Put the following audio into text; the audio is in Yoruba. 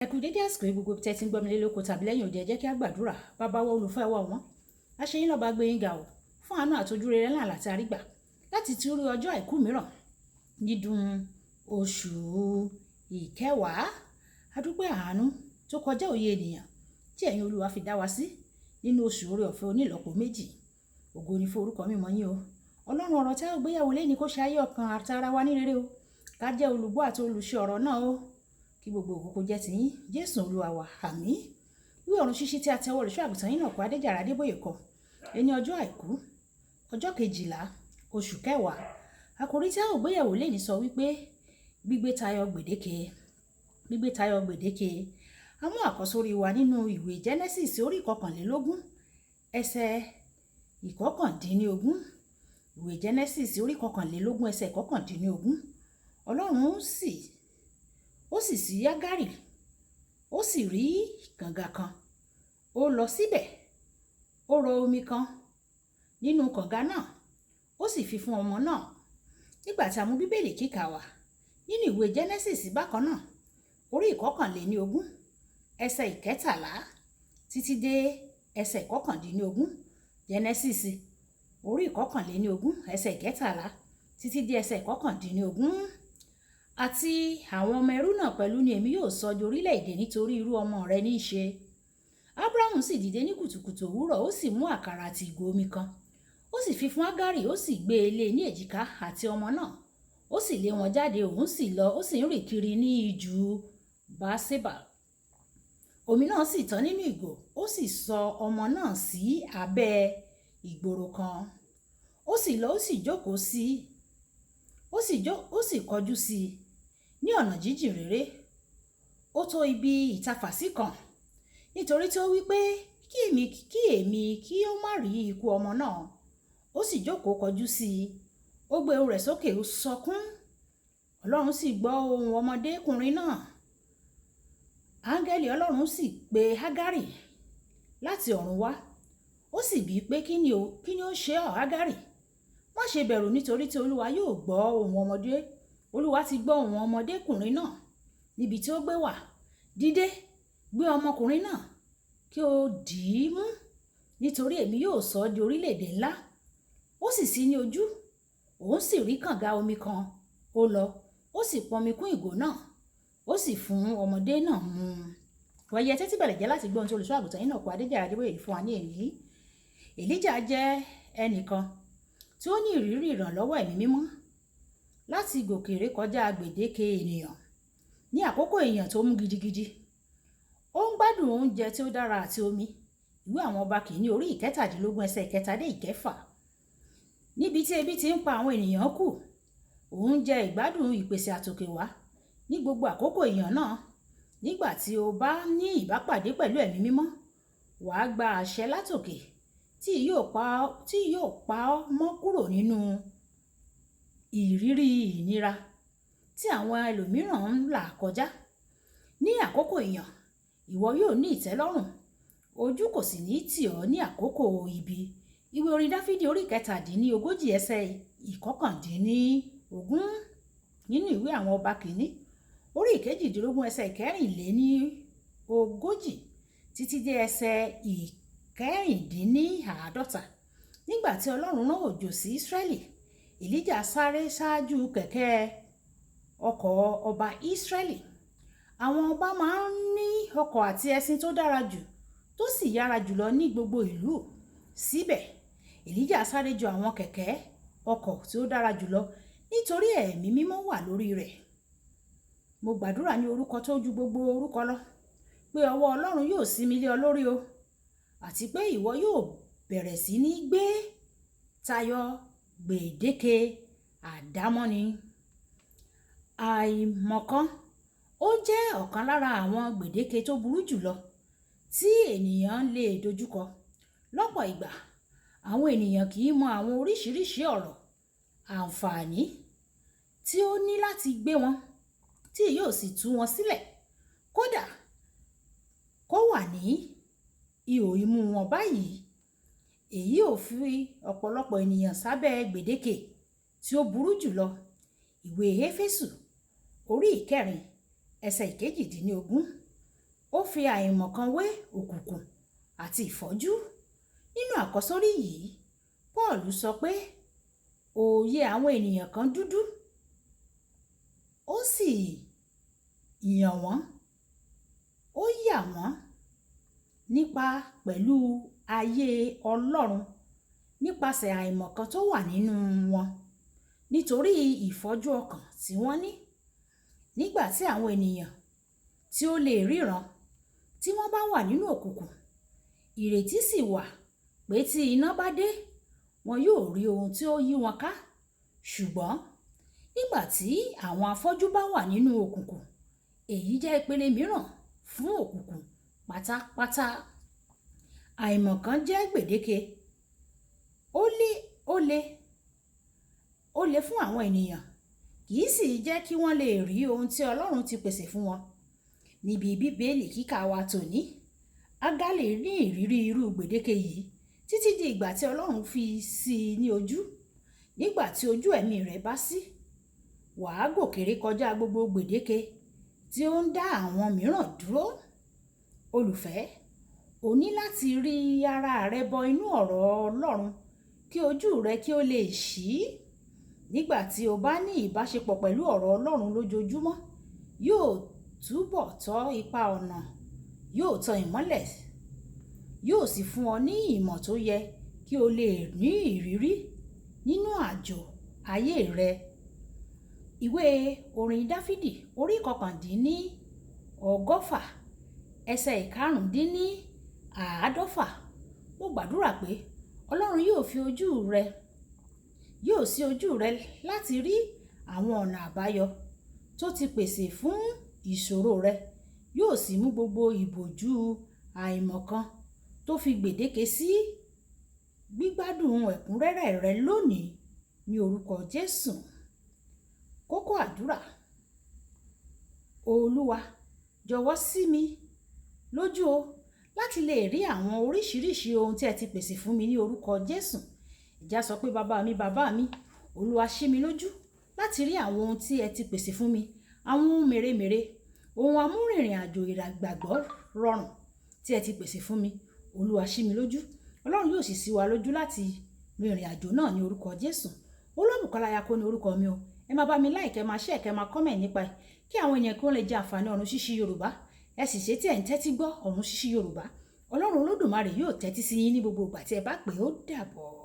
Ẹ kú dédé àsìkò yìí gbogbo tẹ́ ti ń gbọ́ mi lé lóko tàbí lẹ́yìn òde, ẹ jẹ́ kí á gbàdúrà. Bàbá wa olùfẹ́ wa wọ́n, a ṣe yín lọ́ba gbé yín ga o fún àánú àtojú rere ńlá láti àrígbà láti ti rí ọjọ́ àìkú mìíràn nídùn oṣù ìkẹwàá. A dúpẹ́ àánú tó kọjá òye ènìyàn tí ẹ̀yin Olúwa fi dá wa sí nínú oṣù oore ọ̀fẹ́ onílọ́po méjì. Ògo ni fún orúkọ mímọ́ yín o. Ọlọ́run ọ̀rọ̀ tẹ́ ò gbéyàwó lé ní kó ṣe ayé ọkàn àtara wa ní rere o. Ká jẹ́ olùgbọ́ àti olùṣe ọ̀rọ̀ náà o. Kí gbogbo òkòkò jẹ́ ti yín, Jésù Olúwa wa, àmín. Ìwé ọ̀run ṣíṣí tí a tẹwọ́ Olùṣọ́ àgùntàn yín náà kọ Adéjàre Adébóyè kọ ẹni ọjọ́ àìkú ọjọ́ 12 oṣù kẹwàá. Àkòrí tí a ò gbéyàwó lé ní sọ wípé gbígbé tayọ gbèdéke. Gbígbé tayọ gbèdéke. A mú àkọ́sórí wa nínú ìwé Genesis orí 21 ẹsẹ̀ 19. Ìwé Genesis orí 21 ẹsẹ̀ 19. Ọlọ́run ó sì sí Ágárì, ó sì rí kànga kan, ó lọ síbẹ̀, ó rọ omi kan nínú kànga náà, ó sì fi fún ọmọ náà. Nígbà tí a mú bíbélì kíkà wá nínú ìwé Genesis bákan náà orí 21 ẹsẹ̀ 13 títí dé ẹsẹ̀ 19. Genesis orí 21 ẹsẹ̀ 13 títí dé ẹsẹ̀ 19. Àti àwọn ọmọ ẹrú náà pẹ̀lú ni èmi yóò sọ di orílẹ̀-èdè nítorí irú ọmọ rẹ ní í ṣe. Ábúráhámù sì dìde ní kùtùkùtù òwúrọ̀, ó sì mú àkàrà àti ìgò omi kan, ó sì fi fún Ágárì, ó sì gbé e lé ní èjìká àti ọmọ náà, ó sì lé wọn jáde, òun sì lọ, ó sì ń rìn kiri ní ijù Báṣébà. Omi náà sì tán nínú ìgò, ó sì sọ ọmọ náà sí abẹ́ ìgboro kan, ó sì lọ, ó sì jókòó sí ó sì kọjú sí ní ọ̀nà jíjìn réré. Ó tó ibi ìtafàsí kan, nítorí tí ó wí pé kí èmi kí ó má rí ikú ọmọ náà. Ó sì jókòó kọjú sí i, ó gbé orí rẹ̀ sókè, ó sọkún. Ọlọ́run sì gbọ́ ohùn ọmọdékùnrin náà. Áńgẹ́lì Ọlọ́run sì pe Ágárì láti ọ̀run wá, ó sì bíi pé kí ni ó ṣe ọ́, Ágárì? Má ṣe bẹ̀rù, nítorí tí Olúwa yóò gbọ́ ohùn ọmọdé. Olúwa ti gbọ́ ohùn ọmọdékùnrin náà níbi tí ó gbé wà. Dìde, gbé ọmọkùnrin náà kí o dì í mú, nítorí èmi yóò sọ ọ́ di orílẹ̀-èdè ńlá. Ó sì ṣí ní ojú, òun sì rí kànga omi kan, ó lọ, ó sì pọnmi kún ìgò náà, ó sì fún ọmọdé náà mu. Wọ̀nyí, ẹ tẹ́tí bẹ̀lẹ̀ jẹ́ láti gbọ́ ohun tí Olùṣọ́ àgùntàn yín náà kọ Adéjàre Adébóyè fún wa ní èyí. Èlíjà jẹ́ ẹnìkan tí ó ní ìrírí ìrànlọ́wọ́ ẹ̀mí mímọ́ láti gòkè rékọjá gbèdéke ènìyàn ní àkókò èèyàn tó mú gidigidi. Ó ń gbádùn oúnjẹ tí ó dára àti omi. Ìwé àwọn ọba kìíní orí 17 ẹsẹ̀ 3 dé 6. Níbi tí ebi ti ń pa àwọn ènìyàn kù, òun jẹ ìgbádùn ìpèsè àtòkè wá ní gbogbo àkókò èèyàn náà. Nígbà tí o bá ní ìbápàdé pẹ̀lú ẹ̀mí mímọ́, wàá gba àṣẹ látòkè tí yóò pa ọ́ mọ́ kúrò nínú ìrírí ìnira tí àwọn ẹlòmíràn ń là kọjá. Ní àkókò ìyàn, ìwọ yóò ní ìtẹ́lọ́rùn, ojú kò sì ní tì ọ́ ní àkókò ibi. Ìwé orin Dáfídì orí 37 ẹsẹ̀ 19. Nínú ìwé àwọn ọba kìíní orí 22 ẹsẹ̀ 24 títí dé ẹsẹ̀ 50. Nígbà tí Ọlọ́run rán òjò sí Ísírẹ́lì, Èlíjà sáré ṣáájú kẹ̀kẹ́ ọkọ̀ ọba Ísírẹ́lì. Àwọn ọba máa ń ní ọkọ̀ àti ẹṣin tó dára jù tó sì yára jùlọ ní gbogbo ìlú. Síbẹ̀, Èlíjà sáré ju àwọn kẹ̀kẹ́ ọkọ̀ tí ó dára jùlọ nítorí ẹ̀mí mímọ́ wà lórí rẹ̀. Mo gbàdúrà ní orúkọ tó ju gbogbo orúkọ lọ pé ọwọ́ Ọlọ́run yóò sinmi lé ọ lórí o, àti pé ìwọ yóò bẹ̀rẹ̀ sí ní gbé tayọ gbèdéke àdámọ́ni. Àìmọ̀kan ó jẹ́ ọ̀kan lára àwọn gbèdéke tó burú jùlọ tí ènìyàn lè dojúkọ. Lọ́pọ̀ ìgbà, àwọn ènìyàn kì í mọ àwọn oríṣiríṣi ọ̀rọ̀ àǹfààní tí ó ní láti gbé wọn, tí yóò sì tú wọn sílẹ̀, kódà kó wà ní ihò imú wọn báyìí. Èyí ò fi ọ̀pọ̀lọpọ̀ ènìyàn sábẹ́ gbèdéke tí ó burú jùlọ. Ìwé Éfésù orí 4 ẹsẹ̀ 18. ó fi àìmọ̀kan wé òkùnkùn àti ìfọ́jú. Nínú àkọ́sórí yìí, Paul sọ pé òye àwọn ènìyàn kan dúdú, ó sì yà wọ́n nípa pẹ̀lú ayé Ọlọ́run nípasẹ̀ àìmọ̀kan tó wà nínú wọn nítorí ìfọ́jú ọkàn tí wọ́n ní. Nígbà tí àwọn ènìyàn tí ó lè ríran tí wọ́n bá wà nínú òkùnkùn, ìrètí sì wà pé tí iná bá dé, wọn yóò rí ohun tí ó yí wọn ká. Ṣùgbọ́n nígbà tí àwọn afọ́jú bá wà nínú òkùnkùn, èyí jẹ́ ìpele mìíràn fún òkùnkùn pátápátá. Àìmọ̀kan jẹ́ gbèdéke. Ó le fún àwọn ènìyàn, kì í sì jẹ́ kí wọ́n lè rí ohun tí Ọlọ́run ti pèsè fún wọn. Níbi Bíbélì kíkà wa tòní, Ágálì ní ìrírí irú gbèdéke yìí títí di ìgbà tí Ọlọ́run fi sí i ní ojú. Nígbà tí ojú ẹ̀mí rẹ̀ bá ṣí, wàá gòkè kọjá gbogbo gbèdéke tí ó ń dá àwọn mìíràn dúró. Olùfẹ́, o ní láti rí ara rẹ bọ inú ọ̀rọ̀ Ọlọ́run kí ojú rẹ kí ó lè ṣí. Nígbà tí o bá ní ìbáṣepọ̀ pẹ̀lú ọ̀rọ̀ Ọlọ́run lójoojúmọ́, yóò túbọ̀ tọ́ ipa ọ̀nà, yóò tan ìmọ́lẹ̀, yóò sì fún ọ ní ìmọ̀ tó yẹ kí o lè ní ìrírí nínú àjò ayé rẹ. Ìwé orin Dáfídì orí 119 ẹsẹ̀ 5. Mo gbàdúrà pé Ọlọ́run yóò ṣí ojú rẹ láti rí àwọn ọ̀nà àbáyọ tó ti pèsè fún ìṣòro rẹ, yóò sì mú gbogbo ìbòjú àìmọ̀kan tó fi gbèdéke sí gbígbádùn ẹ̀kúnrẹ́rẹ́ rẹ lónìí ní orúkọ Jésù. Kókó àdúrà: Olúwa, jọ̀wọ́ ṣí mi lójú láti lè rí àwọn oríṣiríṣi ohun tí ẹ ti pèsè fún mi ní orúkọ Jésù. Ìjà sọ pé bàbá mi, Olúwa ṣí mi lójú láti rí àwọn ohun tí ẹ ti pèsè fún mi, àwọn ohun mèremère, ohun amúrìnrìn àjò ìgbàgbọ́ rọrùn tí ẹ ti pèsè fún mi. Olúwa ṣí mi lójú. Ọlọ́run yóò sì ṣí wa lójú láti rin ìrìn àjò náà ní orúkọ Jésù. Olúbùkọ́lá Ayako ní orúkọ mi o. Ẹ máa bá mi like, ẹ máa share, ẹ máa comment nípa ẹ̀ kí àwọn ènìyàn kí wọ́n lè jẹ àǹfààní ọ̀run ṣíṣí Yorùbá. Ẹ sì ṣe tí ẹ̀ ń tẹ́tí gbọ́ ọ̀run ṣíṣí Yorùbá. Ọlọ́run Olódùmarè yóò tẹ́tí sí yín ní gbogbo ìgbà tí ẹ bá pè ó dàbọ̀.